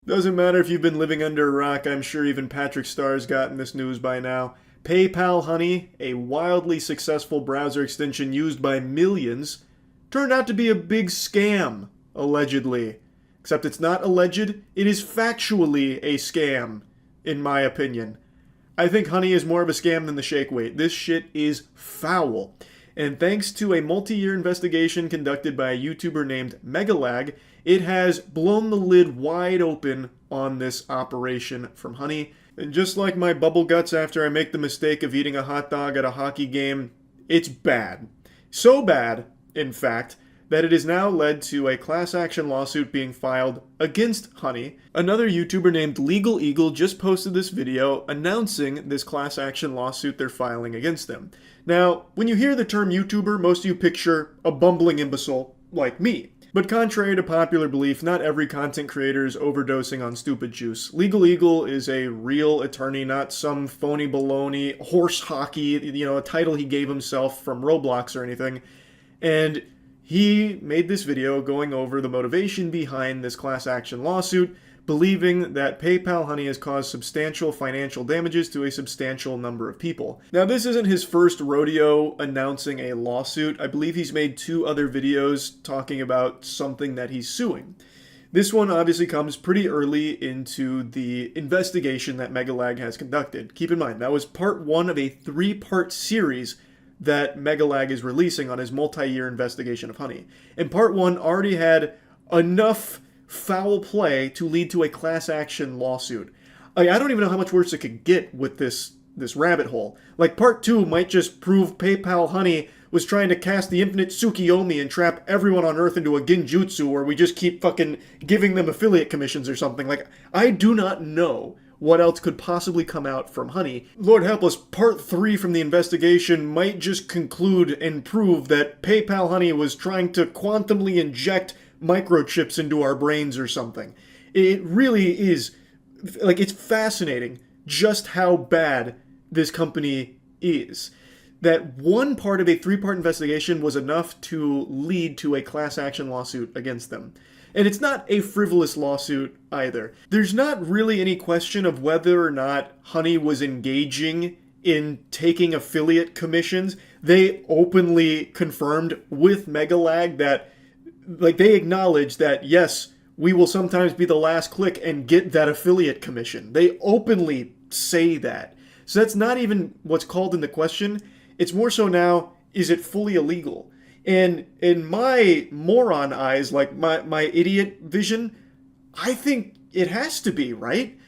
Doesn't matter if you've been living under a rock, I'm sure even Patrick Starr's gotten this news by now. PayPal Honey, a wildly successful browser extension used by millions, turned out to be a big scam, allegedly. Except it's not alleged, it is factually a scam, in my opinion. I think Honey is more of a scam than the shake weight. This shit is foul. And thanks to a multi-year investigation conducted by a YouTuber named Megalag, it has blown the lid wide open on this operation from Honey. And just like my bubble guts after I make the mistake of eating a hot dog at a hockey game, it's bad. So bad, in fact, that it has now led to a class action lawsuit being filed against Honey. Another YouTuber named Legal Eagle just posted this video announcing this class action lawsuit they're filing against them. Now, when you hear the term YouTuber, most of you picture a bumbling imbecile like me. But contrary to popular belief, not every content creator is overdosing on stupid juice. Legal Eagle is a real attorney, not some phony baloney, horse hockey, a title he gave himself from Roblox or anything. And he made this video going over the motivation behind this class action lawsuit, believing that PayPal Honey has caused substantial financial damages to a substantial number of people. Now, this isn't his first rodeo announcing a lawsuit. I believe he's made 2 other videos talking about something that he's suing. This one obviously comes pretty early into the investigation that Megalag has conducted. Keep in mind, that was part 1 of a 3-part series that Megalag is releasing on his multi-year investigation of Honey. And part 1 already had enough foul play to lead to a class action lawsuit. I don't even know how much worse it could get with this rabbit hole. Like, part 2 might just prove PayPal Honey was trying to cast the infinite Tsukiyomi and trap everyone on Earth into a Genjutsu where we just keep fucking giving them affiliate commissions or something. Like, I do not know what else could possibly come out from Honey. Lord help us, part 3 from the investigation might just conclude and prove that PayPal Honey was trying to quantumly inject microchips into our brains or something. It really is, like, it's fascinating just how bad this company is. That one part of a 3-part investigation was enough to lead to a class action lawsuit against them. And it's not a frivolous lawsuit either. There's not really any question of whether or not Honey was engaging in taking affiliate commissions. They openly confirmed with Megalag that, like, they acknowledge that, yes, we will sometimes be the last click and get that affiliate commission. They openly say that. So that's not even what's called into question. It's more so now, is it fully illegal? And in my moron eyes, like my idiot vision, I think it has to be, right?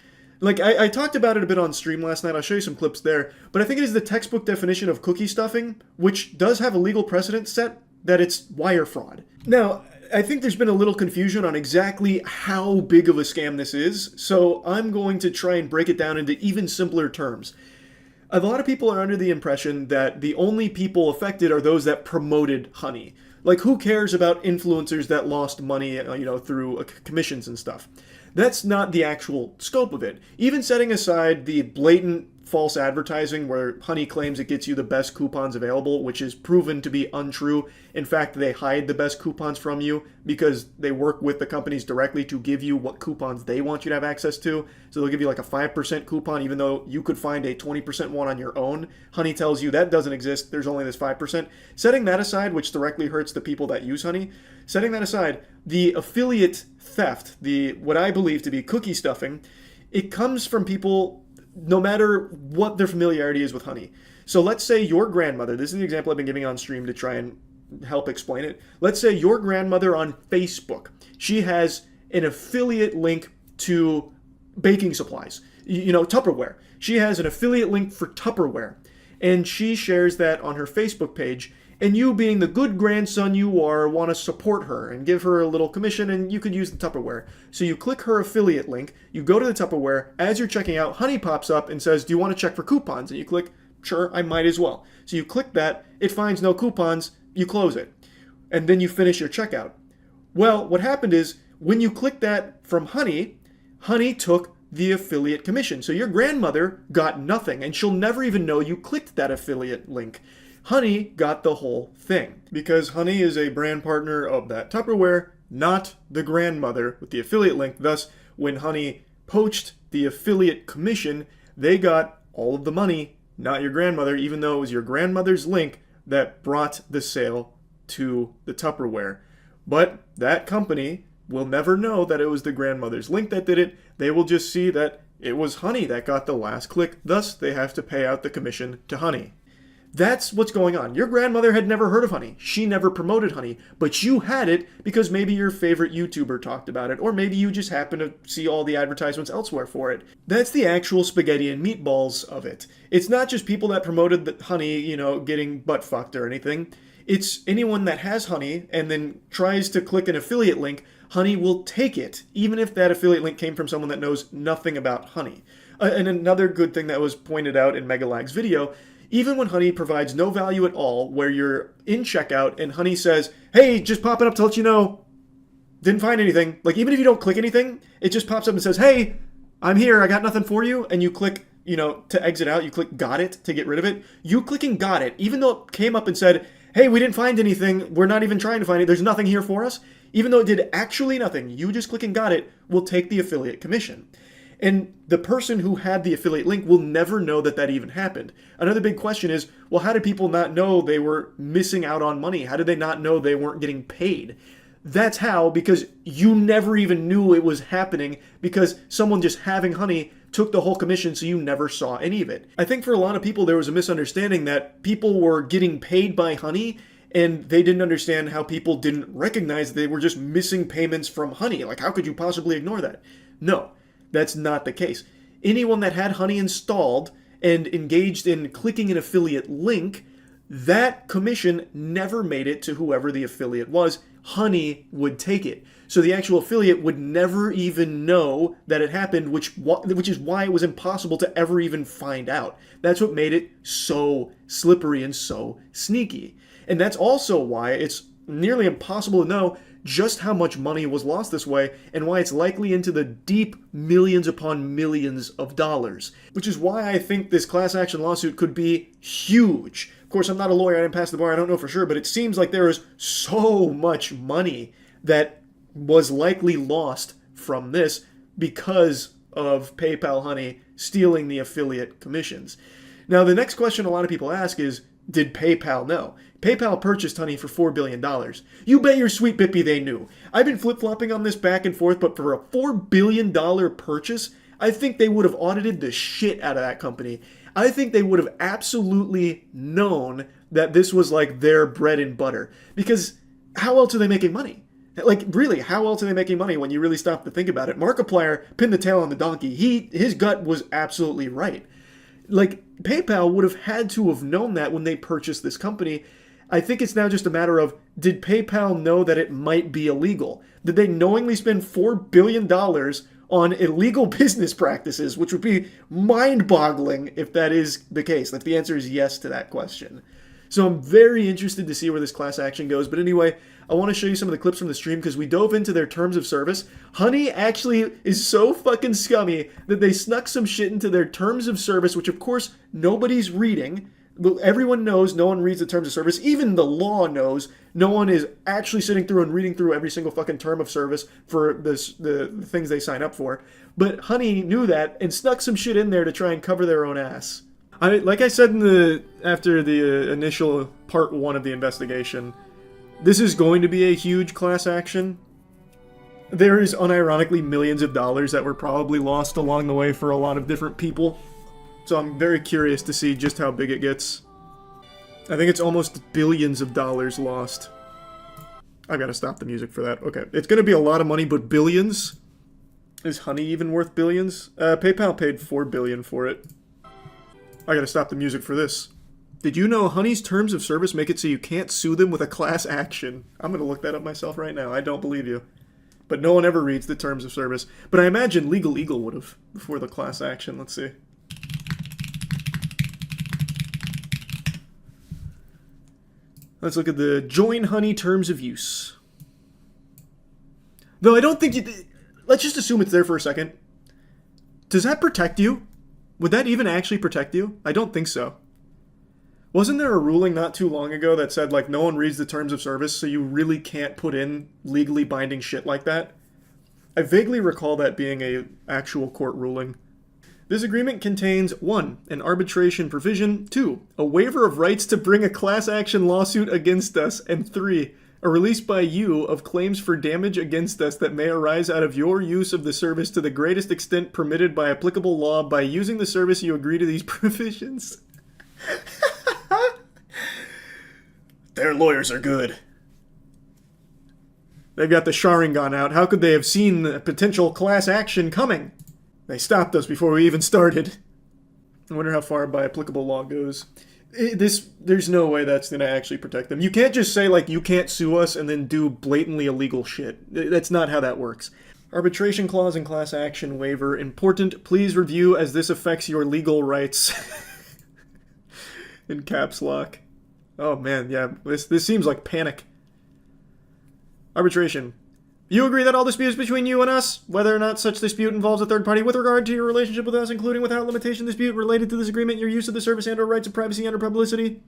Like, I talked about it a bit on stream last night. I'll show you some clips there. But I think it is the textbook definition of cookie stuffing, which does have a legal precedent set that it's wire fraud. Now, I think there's been a little confusion on exactly how big of a scam this is, so I'm going to try and break it down into even simpler terms. A lot of people are under the impression that the only people affected are those that promoted Honey. Like, who cares about influencers that lost money, through commissions and stuff? That's not the actual scope of it. Even setting aside the blatant false advertising where Honey claims it gets you the best coupons available, which is proven to be untrue. In fact, they hide the best coupons from you because they work with the companies directly to give you what coupons they want you to have access to. So they'll give you like a 5% coupon even though you could find a 20% one on your own. Honey tells you that doesn't exist, there's only this 5%. Setting that aside, which directly hurts the people that use Honey, setting that aside, the affiliate theft, the what I believe to be cookie stuffing, it comes from people no matter what their familiarity is with Honey. So let's say your grandmother, this is the example I've been giving on stream to try and help explain it. Let's say your grandmother on Facebook, she has an affiliate link to baking supplies, Tupperware. She has an affiliate link for Tupperware, and she shares that on her Facebook page. And you, being the good grandson you are, want to support her and give her a little commission, and you could use the Tupperware. So you click her affiliate link, you go to the Tupperware, as you're checking out, Honey pops up and says, do you want to check for coupons? And you click, sure, I might as well. So you click that, it finds no coupons, you close it. And then you finish your checkout. Well, what happened is, when you click that from Honey, Honey took the affiliate commission. So your grandmother got nothing, and she'll never even know you clicked that affiliate link. Honey got the whole thing because Honey is a brand partner of that Tupperware, not the grandmother with the affiliate link. Thus, when Honey poached the affiliate commission, they got all of the money, not your grandmother, even though it was your grandmother's link that brought the sale to the Tupperware. But that company will never know that it was the grandmother's link that did it. They will just see that it was Honey that got the last click. Thus, they have to pay out the commission to Honey. That's what's going on. Your grandmother had never heard of Honey. She never promoted Honey, but you had it because maybe your favorite YouTuber talked about it, or maybe you just happened to see all the advertisements elsewhere for it. That's the actual spaghetti and meatballs of it. It's not just people that promoted the Honey, getting butt fucked or anything. It's anyone that has Honey and then tries to click an affiliate link. Honey will take it, even if that affiliate link came from someone that knows nothing about Honey. And another good thing that was pointed out in Megalag's video, even when Honey provides no value at all, where you're in checkout and Honey says, hey, just popping up to let you know, didn't find anything. Like, even if you don't click anything, it just pops up and says, hey, I'm here, I got nothing for you. And you click, to exit out, you click got it to get rid of it. You clicking got it, even though it came up and said, hey, we didn't find anything, we're not even trying to find it, there's nothing here for us. Even though it did actually nothing, you just clicking got it will take the affiliate commission. And the person who had the affiliate link will never know that that even happened. Another big question is, well, how did people not know they were missing out on money? How did they not know they weren't getting paid? That's how, because you never even knew it was happening, because someone just having Honey took the whole commission, so you never saw any of it. I think for a lot of people, there was a misunderstanding that people were getting paid by Honey, and they didn't understand how people didn't recognize they were just missing payments from Honey. Like, how could you possibly ignore that? No. That's not the case. Anyone that had Honey installed and engaged in clicking an affiliate link, that commission never made it to whoever the affiliate was. Honey would take it. So the actual affiliate would never even know that it happened, which is why it was impossible to ever even find out. That's what made it so slippery and so sneaky. And that's also why it's nearly impossible to know just how much money was lost this way, and why it's likely into the deep millions upon millions of dollars. Which is why I think this class action lawsuit could be huge. Of course, I'm not a lawyer, I didn't pass the bar, I don't know for sure, but it seems like there is so much money that was likely lost from this because of PayPal Honey stealing the affiliate commissions. Now, the next question a lot of people ask is, did PayPal know? PayPal purchased Honey for $4 billion. You bet your sweet bippy they knew. I've been flip-flopping on this back and forth, but for a $4 billion purchase, I think they would have audited the shit out of that company. I think they would have absolutely known that this was like their bread and butter. Because how else are they making money? Like, really, how else are they making money when you really stop to think about it? Markiplier pinned the tail on the donkey. His gut was absolutely right. Like, PayPal would have had to have known that when they purchased this company. I think it's now just a matter of, did PayPal know that it might be illegal? Did they knowingly spend $4 billion on illegal business practices, which would be mind-boggling if that is the case? Like, the answer is yes to that question. So I'm very interested to see where this class action goes. But anyway, I want to show you some of the clips from the stream because we dove into their terms of service. Honey actually is so fucking scummy that they snuck some shit into their terms of service, which of course nobody's reading. Everyone knows no one reads the terms of service. Even the law knows no one is actually sitting through and reading through every single fucking term of service for the things they sign up for. But Honey knew that and snuck some shit in there to try and cover their own ass. Like I said after the initial part 1 of the investigation, this is going to be a huge class action. There is unironically millions of dollars that were probably lost along the way for a lot of different people. So I'm very curious to see just how big it gets. I think it's almost billions of dollars lost. I gotta stop the music for that. Okay, it's gonna be a lot of money, but billions? Is Honey even worth billions? PayPal paid $4 billion for it. I gotta stop the music for this. Did you know Honey's terms of service make it so you can't sue them with a class action? I'm gonna look that up myself right now. I don't believe you. But no one ever reads the terms of service. But I imagine Legal Eagle would have before the class action. Let's see. Let's look at the Join Honey terms of use. Though I don't think let's just assume it's there for a second. Does that protect you? Would that even actually protect you? I don't think so. Wasn't there a ruling not too long ago that said, like, no one reads the terms of service, so you really can't put in legally binding shit like that? I vaguely recall that being a actual court ruling. This agreement contains 1. An arbitration provision, 2. A waiver of rights to bring a class action lawsuit against us, and 3. A release by you of claims for damage against us that may arise out of your use of the service to the greatest extent permitted by applicable law. By using the service, you agree to these provisions. Their lawyers are good. They've got the Sharingan out. How could they have seen the potential class action coming? They stopped us before we even started. I wonder how far by applicable law goes. There's no way that's going to actually protect them. You can't just say, like, you can't sue us and then do blatantly illegal shit. That's not how that works. Arbitration clause and class action waiver. Important. Please review as this affects your legal rights. In caps lock. Oh, man, yeah. This seems like panic. Arbitration. You agree that all disputes between you and us, whether or not such dispute involves a third party with regard to your relationship with us, including without limitation dispute related to this agreement, your use of the service and or rights of privacy and or publicity,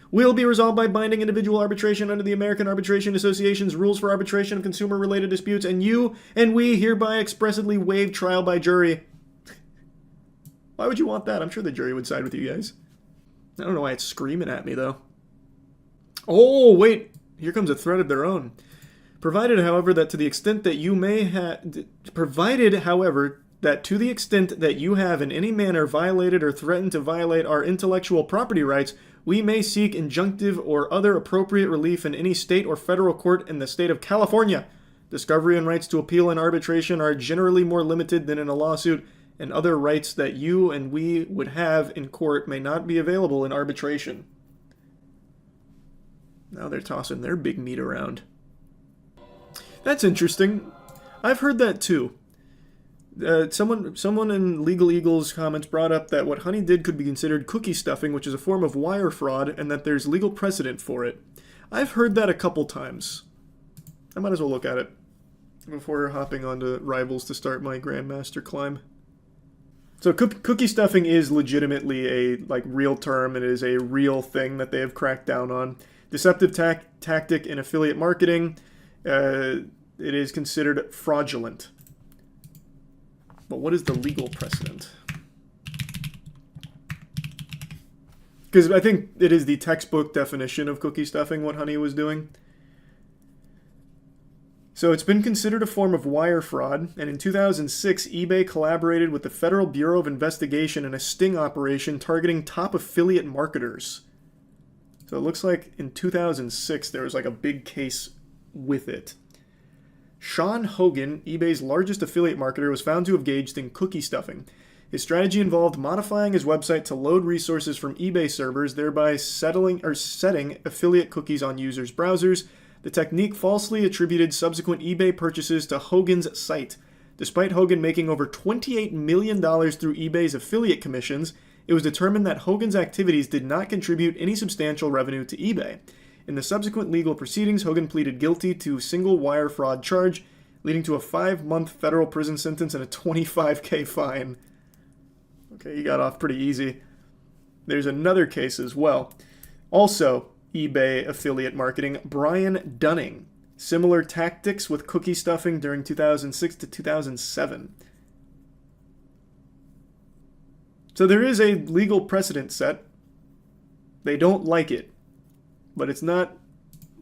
will be resolved by binding individual arbitration under the American Arbitration Association's rules for arbitration of consumer-related disputes, and you and we hereby expressly waive trial by jury. Why would you want that? I'm sure the jury would side with you guys. I don't know why it's screaming at me, though. Oh, wait. Here comes a threat of their own. Provided, however, that to the extent that you may have... Provided, however, that to the extent that you have in any manner violated or threatened to violate our intellectual property rights, we may seek injunctive or other appropriate relief in any state or federal court in the state of California. Discovery and rights to appeal and arbitration are generally more limited than in a lawsuit, and other rights that you and we would have in court may not be available in arbitration. Now they're tossing their big meat around. That's interesting. I've heard that too. Someone in Legal Eagle's comments brought up that what Honey did could be considered cookie stuffing, which is a form of wire fraud, and that there's legal precedent for it. I've heard that a couple times. I might as well look at it before hopping onto Rivals to start my Grandmaster climb. So cookie stuffing is legitimately a real term, and it is a real thing that they have cracked down on. Deceptive tactic in affiliate marketing. It is considered fraudulent. But what is the legal precedent? Because I think it is the textbook definition of cookie stuffing what Honey was doing. So it's been considered a form of wire fraud, and in 2006, eBay collaborated with the Federal Bureau of Investigation in a sting operation targeting top affiliate marketers. So it looks like in 2006 there was a big case with it. Sean Hogan, eBay's largest affiliate marketer, was found to have engaged in cookie stuffing. His strategy involved modifying his website to load resources from eBay servers, thereby setting affiliate cookies on users' browsers. The technique falsely attributed subsequent eBay purchases to Hogan's site. Despite Hogan making over $28 million through eBay's affiliate commissions, it was determined that Hogan's activities did not contribute any substantial revenue to eBay. In the subsequent legal proceedings, Hogan pleaded guilty to a single wire fraud charge, leading to a 5-month federal prison sentence and a $25,000 fine. Okay, he got off pretty easy. There's another case as well. Also, eBay affiliate marketing, Brian Dunning. Similar tactics with cookie stuffing during 2006 to 2007. So there is a legal precedent set. They don't like it. But it's not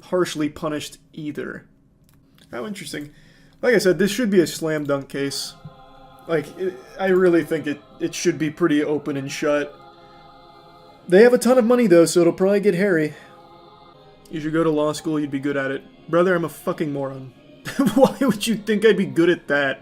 harshly punished either. How interesting. Like I said, this should be a slam dunk case. I really think it should be pretty open and shut. They have a ton of money though, so it'll probably get hairy. You should go to law school, you'd be good at it. Brother, I'm a fucking moron. Why would you think I'd be good at that?